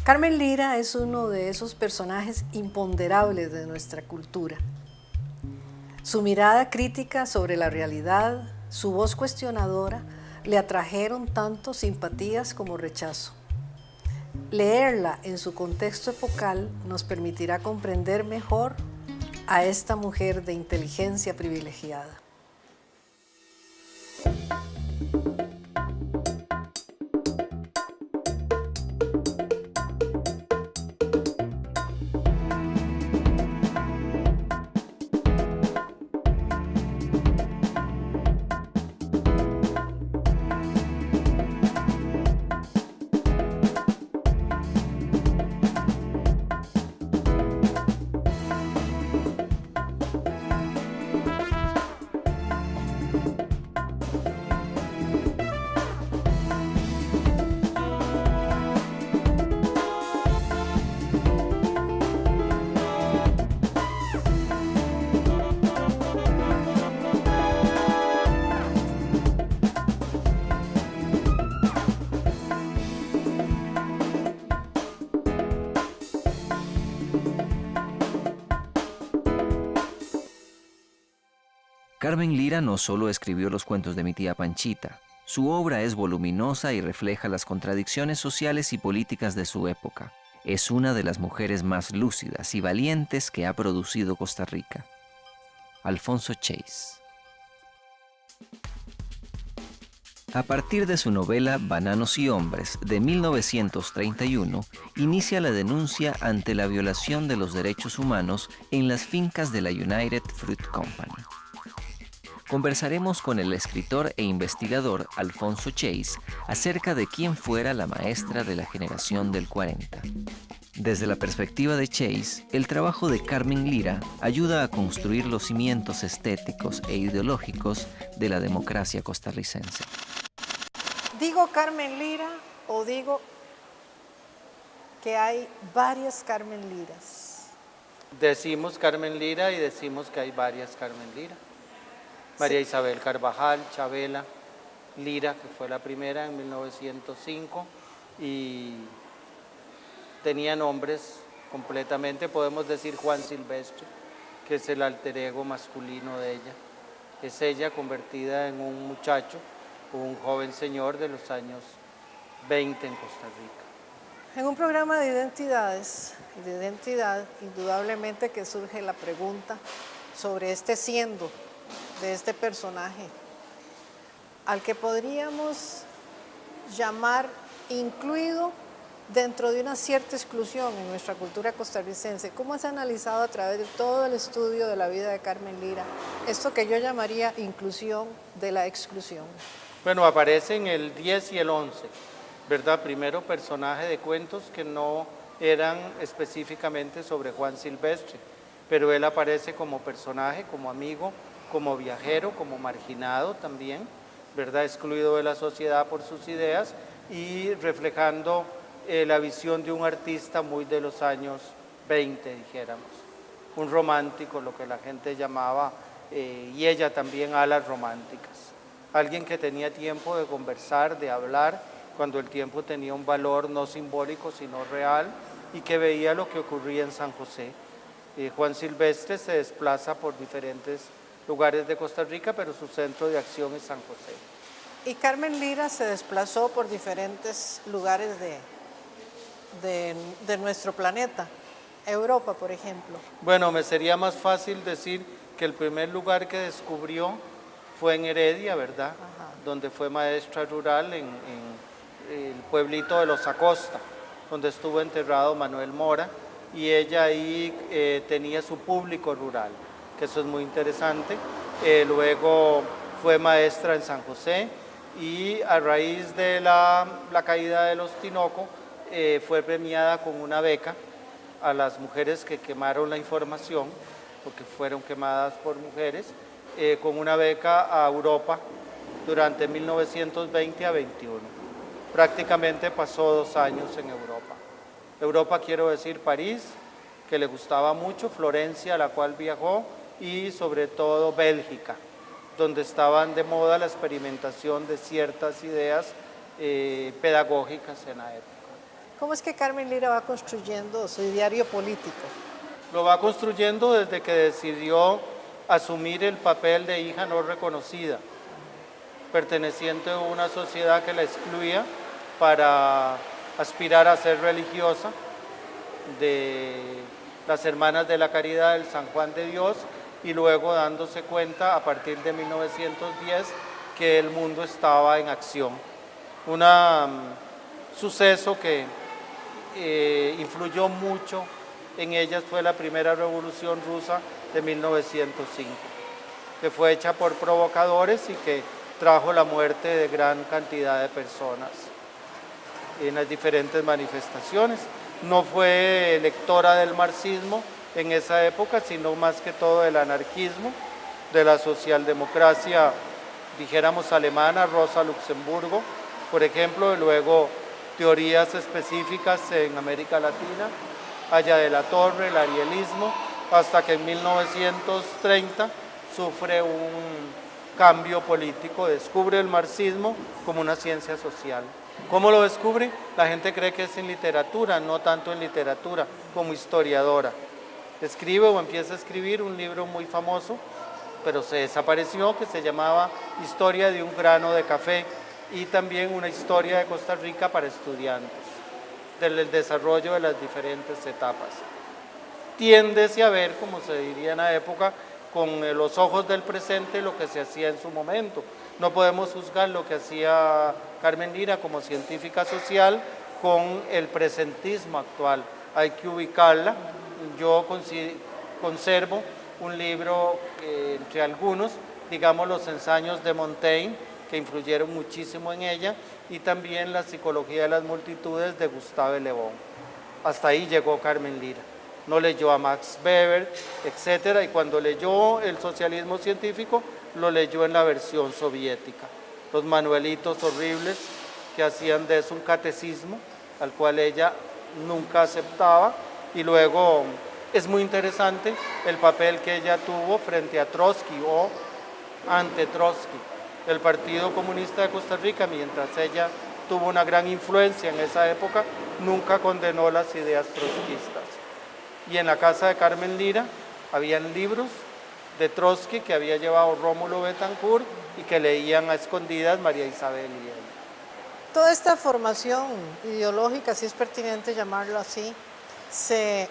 Carmen Lira es uno de esos personajes imponderables de nuestra cultura. Su mirada crítica sobre la realidad, su voz cuestionadora, le atrajeron tanto simpatías como rechazo. Leerla en su contexto epocal nos permitirá comprender mejor a esta mujer de inteligencia privilegiada. Carmen Lira no solo escribió los cuentos de mi tía Panchita, su obra es voluminosa y refleja las contradicciones sociales y políticas de su época. Es una de las mujeres más lúcidas y valientes que ha producido Costa Rica. Alfonso Chase. A partir de su novela Bananos y Hombres, de 1931, inicia la denuncia ante la violación de los derechos humanos en las fincas de la United Fruit Company. Conversaremos con el escritor e investigador Alfonso Chase acerca de quién fuera la maestra de la generación del 40. Desde la perspectiva de Chase, el trabajo de Carmen Lira ayuda a construir los cimientos estéticos e ideológicos de la democracia costarricense. ¿Digo Carmen Lira o digo que hay varias Carmen Liras? Decimos Carmen Lira y decimos que hay varias Carmen Lira. María Isabel Carvajal, Chabela, Lira, que fue la primera en 1905, y tenía nombres completamente, podemos decir Juan Silvestre, que es el alter ego masculino de ella. Es ella convertida en un muchacho, un joven señor de los años 20 en Costa Rica. En un programa de identidades y de identidad, indudablemente que surge la pregunta sobre este siendo de este personaje, al que podríamos llamar incluido dentro de una cierta exclusión en nuestra cultura costarricense. ¿Cómo has analizado a través de todo el estudio de la vida de Carmen Lira esto que yo llamaría inclusión de la exclusión? Bueno, aparecen el 10 y el 11, ¿verdad? Primero personaje de cuentos que no eran específicamente sobre Juan Silvestre, pero él aparece como personaje, como amigo, como viajero, como marginado también, ¿verdad? Excluido de la sociedad por sus ideas y reflejando la visión de un artista muy de los años 20, dijéramos. Un romántico, lo que la gente llamaba, y ella también, alas románticas. Alguien que tenía tiempo de conversar, de hablar, cuando el tiempo tenía un valor no simbólico, sino real, y que veía lo que ocurría en San José. Juan Silvestre se desplaza por diferentes lugares de Costa Rica, pero su centro de acción es San José. Y Carmen Lira se desplazó por diferentes lugares de nuestro planeta, Europa, por ejemplo. Bueno, me sería más fácil decir que el primer lugar que descubrió fue en Heredia, ¿verdad? Ajá. Donde fue maestra rural en el pueblito de Los Acosta, donde estuvo enterrado Manuel Mora, y ella ahí tenía su público rural, que eso es muy interesante. Luego fue maestra en San José y a raíz de la caída de los Tinoco fue premiada con una beca a las mujeres que quemaron la información, porque fueron quemadas por mujeres, con una beca a Europa durante 1920 a 21. Prácticamente pasó 2 años en Europa. Europa quiero decir París, que le gustaba mucho, Florencia, a la cual viajó, y sobre todo Bélgica, donde estaban de moda la experimentación de ciertas ideas pedagógicas en la época. ¿Cómo es que Carmen Lira va construyendo su ideario político? Lo va construyendo desde que decidió asumir el papel de hija no reconocida, perteneciente a una sociedad que la excluía para aspirar a ser religiosa de las Hermanas de la Caridad del San Juan de Dios, y luego dándose cuenta a partir de 1910 que el mundo estaba en acción. Un suceso que influyó mucho en ellas fue la primera revolución rusa de 1905, que fue hecha por provocadores y que trajo la muerte de gran cantidad de personas en las diferentes manifestaciones. No fue lectora del marxismo en esa época, sino más que todo del anarquismo, de la socialdemocracia, dijéramos alemana, Rosa Luxemburgo, por ejemplo, y luego teorías específicas en América Latina, Aya de la Torre, el arielismo, hasta que en 1930 sufre un cambio político, descubre el marxismo como una ciencia social. ¿Cómo lo descubre? La gente cree que es en literatura, no tanto en literatura, como historiadora. Escribe o empieza a escribir un libro muy famoso, pero se desapareció, que se llamaba Historia de un grano de café, y también una historia de Costa Rica para estudiantes, del desarrollo de las diferentes etapas. Tiéndese a ver, como se diría en la época, con los ojos del presente lo que se hacía en su momento. No podemos juzgar lo que hacía Carmen Lira como científica social con el presentismo actual. Hay que ubicarla. Yo conservo un libro entre algunos, digamos los ensayos de Montaigne, que influyeron muchísimo en ella, y también la psicología de las multitudes de Gustave Le Bon. Hasta ahí llegó Carmen Lira. No leyó a Max Weber, etcétera, y cuando leyó el socialismo científico, lo leyó en la versión soviética. Los manuelitos horribles que hacían de eso un catecismo, al cual ella nunca aceptaba, y luego es muy interesante el papel que ella tuvo frente a Trotsky o ante Trotsky. El Partido Comunista de Costa Rica, mientras ella tuvo una gran influencia en esa época, nunca condenó las ideas trotskistas. Y en la casa de Carmen Lira habían libros de Trotsky que había llevado Rómulo Betancourt y que leían a escondidas María Isabel y él. Toda esta formación ideológica, si es pertinente llamarlo así, se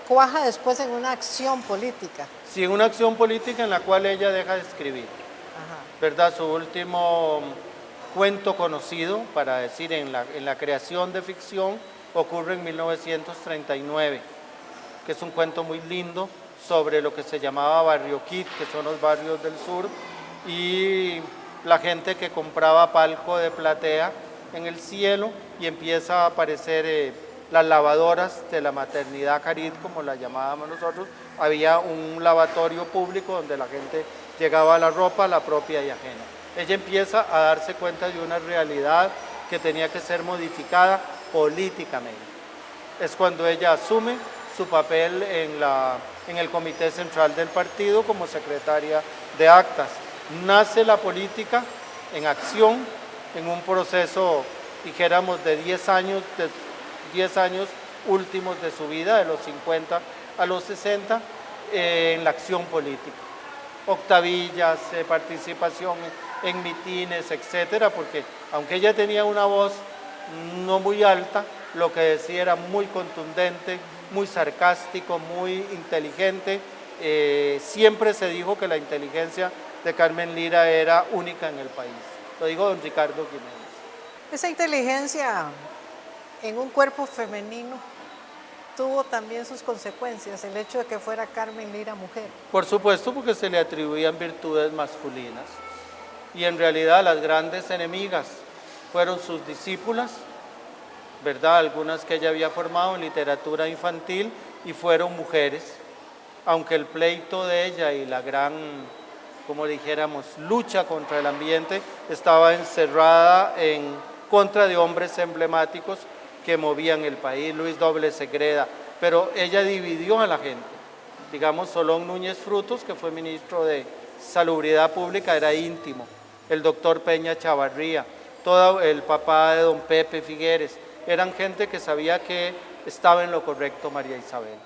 cuaja después en una acción política. Sí, una acción política en la cual ella deja de escribir. Ajá. ¿Verdad? Su último cuento conocido, para decir en la creación de ficción, ocurre en 1939, que es un cuento muy lindo sobre lo que se llamaba Barrio Kit, que son los barrios del sur, y la gente que compraba palco de platea en el cielo, y empieza a aparecer las lavadoras de la maternidad Carit, como la llamábamos nosotros. Había un lavatorio público donde la gente llegaba a la ropa, la propia y ajena. Ella empieza a darse cuenta de una realidad que tenía que ser modificada políticamente. Es cuando ella asume su papel en el Comité Central del Partido como secretaria de actas. Nace la política en acción, en un proceso, dijéramos, de 10 años últimos de su vida, de los 50 a los 60, en la acción política. Octavillas, participación en mitines, etcétera, porque aunque ella tenía una voz no muy alta, lo que decía era muy contundente, muy sarcástico, muy inteligente. Siempre se dijo que la inteligencia de Carmen Lira era única en el país. Lo dijo don Ricardo Jiménez. Esa inteligencia en un cuerpo femenino tuvo también sus consecuencias, el hecho de que fuera Carmen Lira mujer. Por supuesto, porque se le atribuían virtudes masculinas. Y en realidad las grandes enemigas fueron sus discípulas, ¿verdad? Algunas que ella había formado en literatura infantil, y fueron mujeres, aunque el pleito de ella y la gran, como dijéramos, lucha contra el ambiente estaba encerrada en contra de hombres emblemáticos que movían el país, Luis Doble Segreda, pero ella dividió a la gente. Digamos, Solón Núñez Frutos, que fue ministro de Salubridad Pública, era íntimo, el doctor Peña Chavarría, todo el papá de don Pepe Figueres, eran gente que sabía que estaba en lo correcto María Isabel.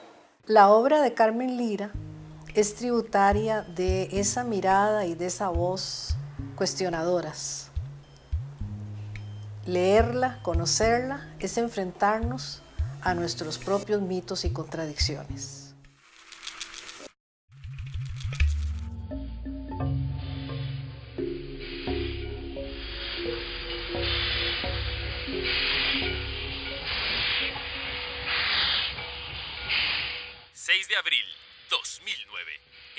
La obra de Carmen Lira es tributaria de esa mirada y de esa voz cuestionadoras. Leerla, conocerla, es enfrentarnos a nuestros propios mitos y contradicciones. De abril 2009,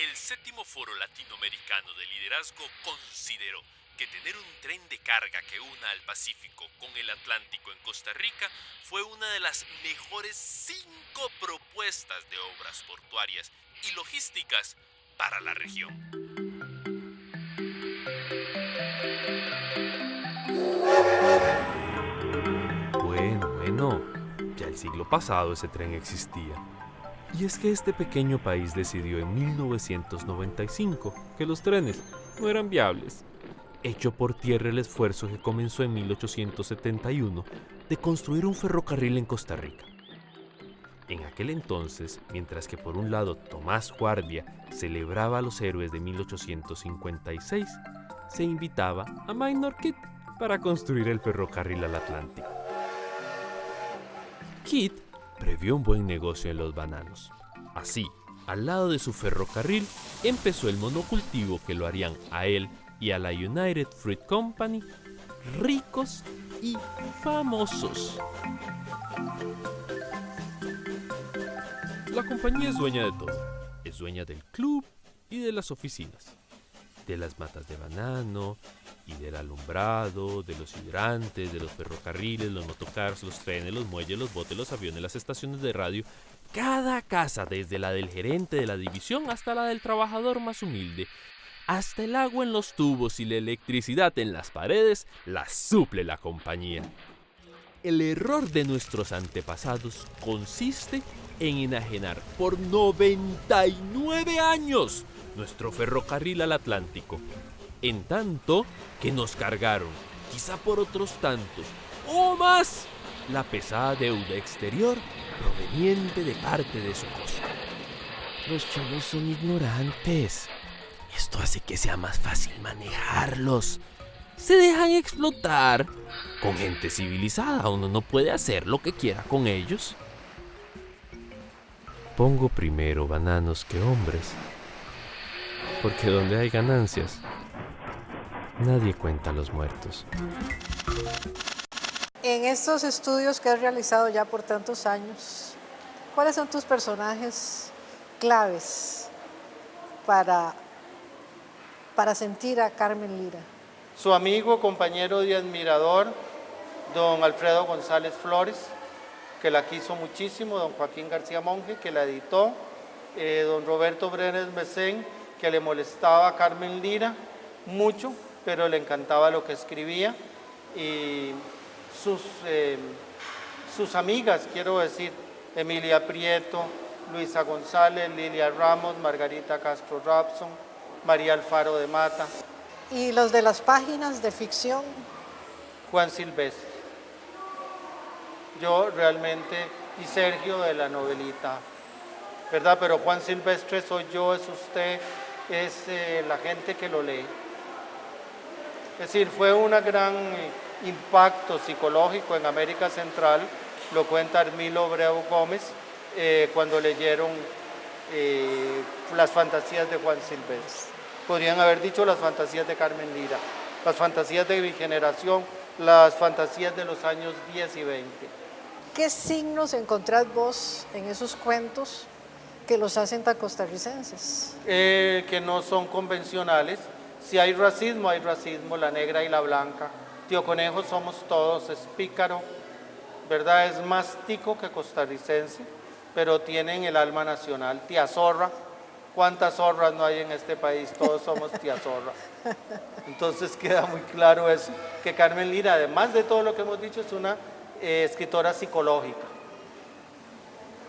el séptimo Foro Latinoamericano de Liderazgo consideró que tener un tren de carga que una al Pacífico con el Atlántico en Costa Rica fue una de las mejores 5 propuestas de obras portuarias y logísticas para la región. Bueno, ya el siglo pasado ese tren existía. Y es que este pequeño país decidió en 1995 que los trenes no eran viables. Echó por tierra el esfuerzo que comenzó en 1871 de construir un ferrocarril en Costa Rica. En aquel entonces, mientras que por un lado Tomás Guardia celebraba a los héroes de 1856, se invitaba a Minor Kidd para construir el ferrocarril al Atlántico. Kidd previó un buen negocio en los bananos. Así, al lado de su ferrocarril, empezó el monocultivo que lo harían a él y a la United Fruit Company ricos y famosos. La compañía es dueña de todo. Es dueña del club y de las oficinas, de las matas de banano y del alumbrado, de los hidrantes, de los ferrocarriles, los motocars, los trenes, los muelles, los botes, los aviones, las estaciones de radio. Cada casa, desde la del gerente de la división hasta la del trabajador más humilde, hasta el agua en los tubos y la electricidad en las paredes, la suple la compañía. El error de nuestros antepasados consiste en enajenar por 99 años nuestro ferrocarril al Atlántico, en tanto que nos cargaron, quizá por otros tantos, o más, la pesada deuda exterior proveniente de parte de su costa. Los cholos son ignorantes. Esto hace que sea más fácil manejarlos. Se dejan explotar. Con gente civilizada uno no puede hacer lo que quiera con ellos. Pongo primero bananos que hombres, porque donde hay ganancias, nadie cuenta los muertos. En estos estudios que has realizado ya por tantos años, ¿cuáles son tus personajes claves para sentir a Carmen Lira? Su amigo, compañero y admirador, don Alfredo González Flores, que la quiso muchísimo, don Joaquín García Monge, que la editó, don Roberto Brenes Mesén, que le molestaba a Carmen Lira mucho, pero le encantaba lo que escribía, y sus amigas, quiero decir, Emilia Prieto, Luisa González, Lilia Ramos, Margarita Castro Rapson, María Alfaro de Mata. ¿Y los de las páginas de ficción? Juan Silvestre. Yo realmente, y Sergio de la novelita, ¿verdad? Pero Juan Silvestre soy yo, es usted, es la gente que lo lee. Es decir, fue un gran impacto psicológico en América Central, lo cuenta Armilo Breu Gómez, cuando leyeron las fantasías de Juan Silvestre. Podrían haber dicho las fantasías de Carmen Lira, las fantasías de mi generación, las fantasías de los años 10 y 20. ¿Qué signos encontrás vos en esos cuentos que los hacen tan costarricenses? Que no son convencionales. Si hay racismo, la negra y la blanca. Tío Conejo somos todos, es pícaro, ¿verdad? Es más tico que costarricense, pero tienen el alma nacional. Tía Zorra, ¿cuántas zorras no hay en este país? Todos somos tía Zorra. Entonces queda muy claro eso, que Carmen Lira, además de todo lo que hemos dicho, es una escritora psicológica,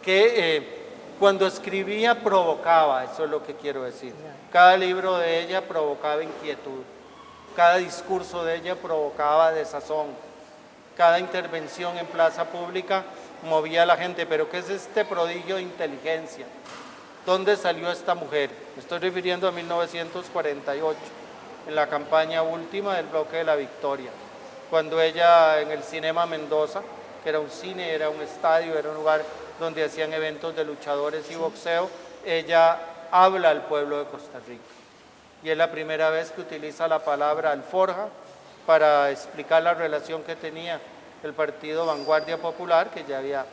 que cuando escribía provocaba, eso es lo que quiero decir. Cada libro de ella provocaba inquietud, cada discurso de ella provocaba desazón, cada intervención en plaza pública movía a la gente. Pero ¿qué es este prodigio de inteligencia? ¿Dónde salió esta mujer? Me estoy refiriendo a 1948, en la campaña última del bloque de la Victoria, cuando ella en el Cinema Mendoza, que era un cine, era un estadio, era un lugar donde hacían eventos de luchadores y boxeo, ella habla al pueblo de Costa Rica. Y es la primera vez que utiliza la palabra alforja para explicar la relación que tenía el partido Vanguardia Popular, que ya había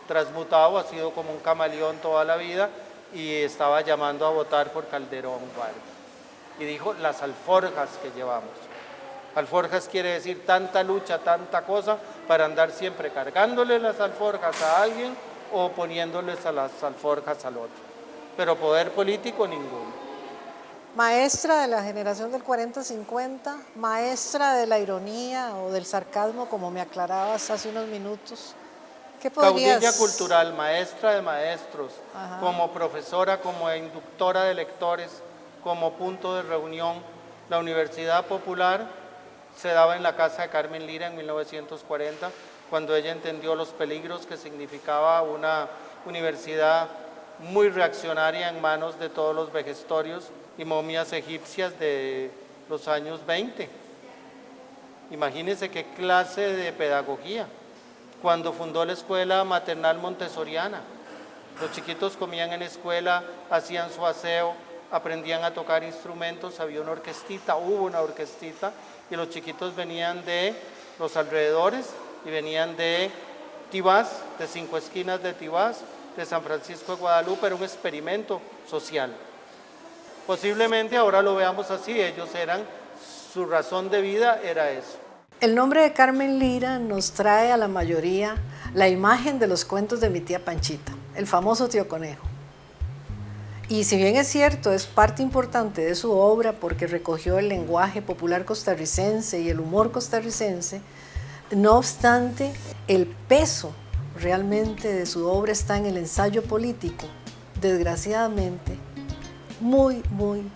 transmutado, ha sido como un camaleón toda la vida, y estaba llamando a votar por Calderón Vargas. Y dijo, las alforjas que llevamos. Alforjas quiere decir tanta lucha, tanta cosa, para andar siempre cargándole las alforjas a alguien o poniéndoles a las alforjas al otro. Pero poder político, ninguno. Maestra de la generación del 40-50, maestra de la ironía o del sarcasmo, como me aclarabas hace unos minutos. ¿Qué podrías? Caudilla cultural, maestra de maestros, Ajá. como profesora, como inductora de lectores, como punto de reunión. La Universidad Popular se daba en la casa de Carmen Lira en 1940, cuando ella entendió los peligros que significaba una universidad muy reaccionaria en manos de todos los vejestorios y momias egipcias de los años 20. Imagínense qué clase de pedagogía. Cuando fundó la escuela maternal montessoriana, los chiquitos comían en la escuela, hacían su aseo, aprendían a tocar instrumentos, había una orquestita, hubo una orquestita, y los chiquitos venían de los alrededores y venían de Tibás, de 5 esquinas de Tibás, de San Francisco de Guadalupe. Era un experimento social. Posiblemente ahora lo veamos así, su razón de vida era eso. El nombre de Carmen Lira nos trae a la mayoría la imagen de los cuentos de mi tía Panchita, el famoso tío Conejo. Y si bien es cierto, es parte importante de su obra porque recogió el lenguaje popular costarricense y el humor costarricense, no obstante, el peso realmente de su obra está en el ensayo político, desgraciadamente, muy, muy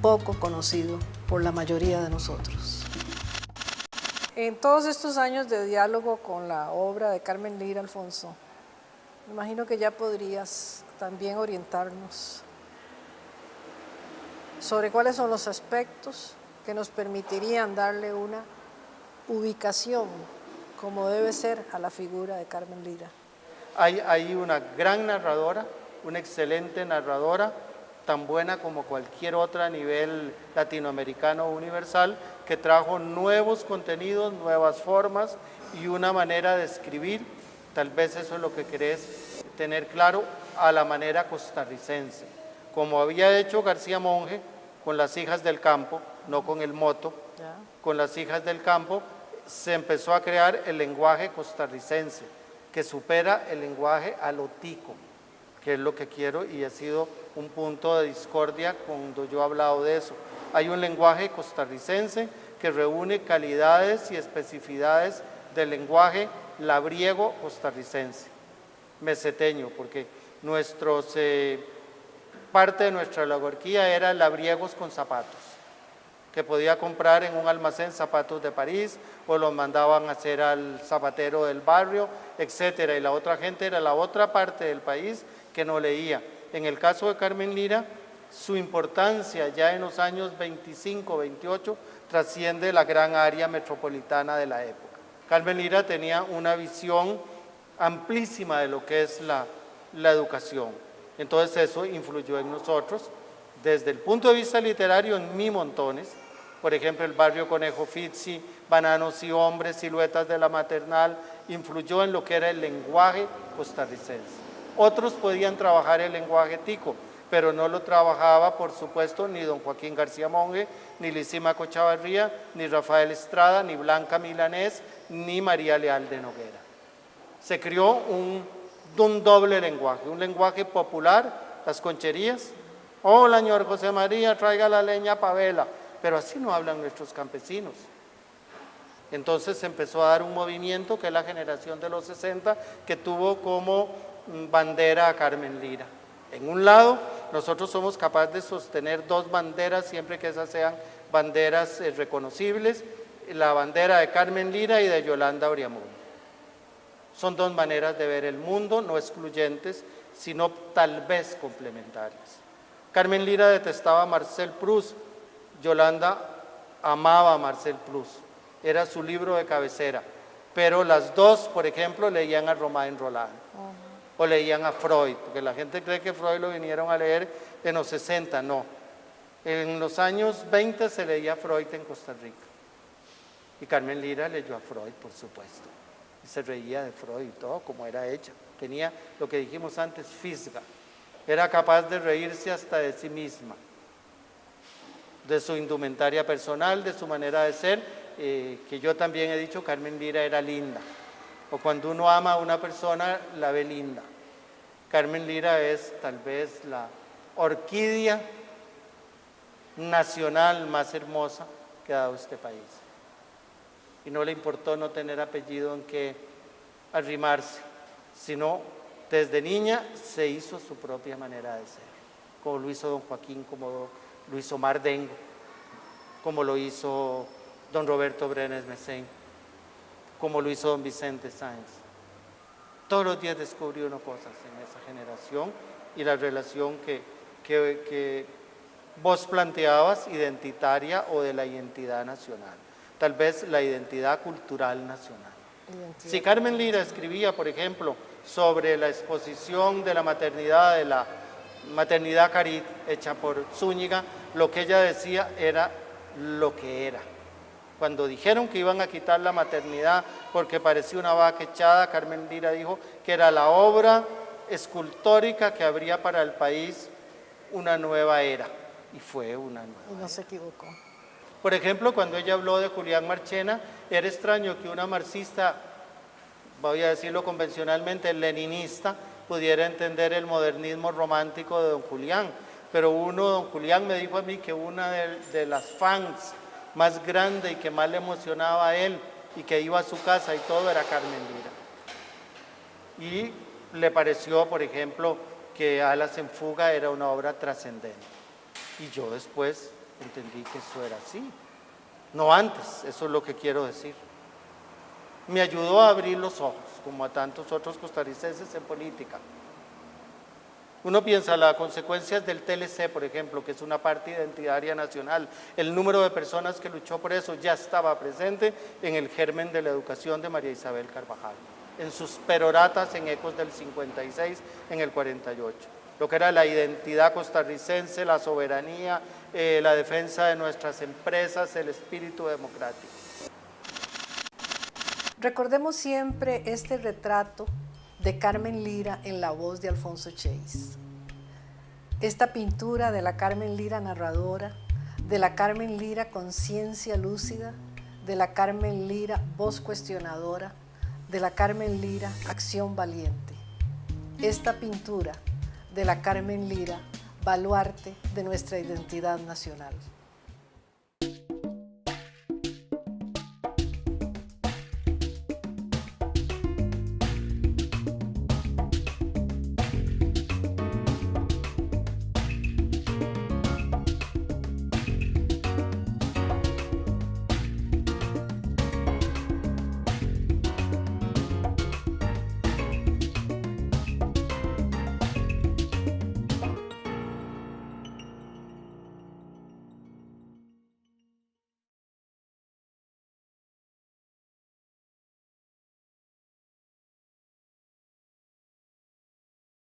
poco conocido por la mayoría de nosotros. En todos estos años de diálogo con la obra de Carmen Lira, Alfonso, me imagino que ya podrías también orientarnos sobre cuáles son los aspectos que nos permitirían darle una ubicación como debe ser a la figura de Carmen Lira. Hay una gran narradora, una excelente narradora, tan buena como cualquier otra a nivel latinoamericano universal, que trajo nuevos contenidos, nuevas formas y una manera de escribir, tal vez eso es lo que querés tener claro, a la manera costarricense, como había hecho García Monge con Las hijas del campo, no con el moto, con Las hijas del campo, se empezó a crear el lenguaje costarricense, que supera el lenguaje alotico, que es lo que quiero y ha sido un punto de discordia cuando yo he hablado de eso. Hay un lenguaje costarricense que reúne calidades y especificidades del lenguaje labriego costarricense, meseteño, porque parte de nuestra laborquía era labriegos con zapatos, que podía comprar en un almacén zapatos de París o los mandaban a hacer al zapatero del barrio, etcétera. Y la otra gente era la otra parte del país que no leía. En el caso de Carmen Lira, su importancia ya en los años 25, 28 trasciende la gran área metropolitana de la época. Carmen Lira tenía una visión amplísima de lo que es la educación. Entonces eso influyó en nosotros. Desde el punto de vista literario, en mi montones, por ejemplo, el barrio Conejo Fitzi, Bananos y Hombres, Siluetas de la Maternal, influyó en lo que era el lenguaje costarricense. Otros podían trabajar el lenguaje tico, pero no lo trabajaba, por supuesto, ni don Joaquín García Monge, ni Lisímaco Chavarría, ni Rafael Estrada, ni Blanca Milanés, ni María Leal de Noguera. Se creó un doble lenguaje, un lenguaje popular, las concherías. Hola, señor José María, traiga la leña pa' vela, pero así no hablan nuestros campesinos. Entonces se empezó a dar un movimiento que es la generación de los 60, que tuvo como bandera a Carmen Lira. En un lado, nosotros somos capaces de sostener dos banderas siempre que esas sean banderas reconocibles. la bandera de Carmen Lira y de Yolanda Oriamuno. Son dos maneras de ver el mundo, no excluyentes, sino tal vez complementarias. Carmen Lira detestaba a Marcel Proust, Yolanda amaba a Marcel Proust, era su libro de cabecera, pero las dos, por ejemplo, leían a Romain Rolland o leían a Freud, porque la gente cree que Freud lo vinieron a leer en los 60, no. En los años 20 se leía Freud en Costa Rica y Carmen Lira leyó a Freud, por supuesto, y se reía de Freud y todo, como era ella. Tenía lo que dijimos antes, fisga, era capaz de reírse hasta de sí misma, de su indumentaria personal, de su manera de ser, que yo también he dicho, Carmen Lira era linda, o cuando uno ama a una persona, la ve linda. Carmen Lira es tal vez la orquídea nacional más hermosa que ha dado este país. Y no le importó no tener apellido en que arrimarse, sino desde niña se hizo su propia manera de ser, como lo hizo don Joaquín, como lo hizo Mardengo, como lo hizo don Roberto Brenes Mesén, como lo hizo don Vicente Sáenz. Todos los días descubrió uno cosas en esa generación y la relación que vos planteabas, identitaria o de la identidad nacional, tal vez la identidad cultural nacional. Si Carmen Lira escribía, por ejemplo, sobre la exposición de la maternidad Carit, hecha por Zúñiga, lo que ella decía era lo que era. Cuando dijeron que iban a quitar la maternidad porque parecía una vaca echada, Carmen Lira dijo que era la obra escultórica que abría para el país una nueva era, y fue una nueva Y no se equivocó. Por ejemplo, cuando ella habló de Julián Marchena, era extraño que una marxista, voy a decirlo convencionalmente, leninista, pudiera entender el modernismo romántico de don Julián. Pero don Julián me dijo a mí que una de las fans más grande y que más le emocionaba a él y que iba a su casa y todo era Carmen Lira. Y le pareció, por ejemplo, que Alas en Fuga era una obra trascendente. Y yo después entendí que eso era así. No antes, eso es lo que quiero decir. Me ayudó a abrir los ojos, como a tantos otros costarricenses en política. Uno piensa las consecuencias del TLC, por ejemplo, que es una parte identitaria nacional. El número de personas que luchó por eso ya estaba presente en el germen de la educación de María Isabel Carvajal, en sus peroratas en Ecos del 56, en el 48. Lo que era la identidad costarricense, la soberanía, la defensa de nuestras empresas, el espíritu democrático. Recordemos siempre este retrato de Carmen Lira en la voz de Alfonso Chase. Esta pintura de la Carmen Lira narradora, de la Carmen Lira conciencia lúcida, de la Carmen Lira voz cuestionadora, de la Carmen Lira acción valiente. Esta pintura de la Carmen Lira, baluarte de nuestra identidad nacional.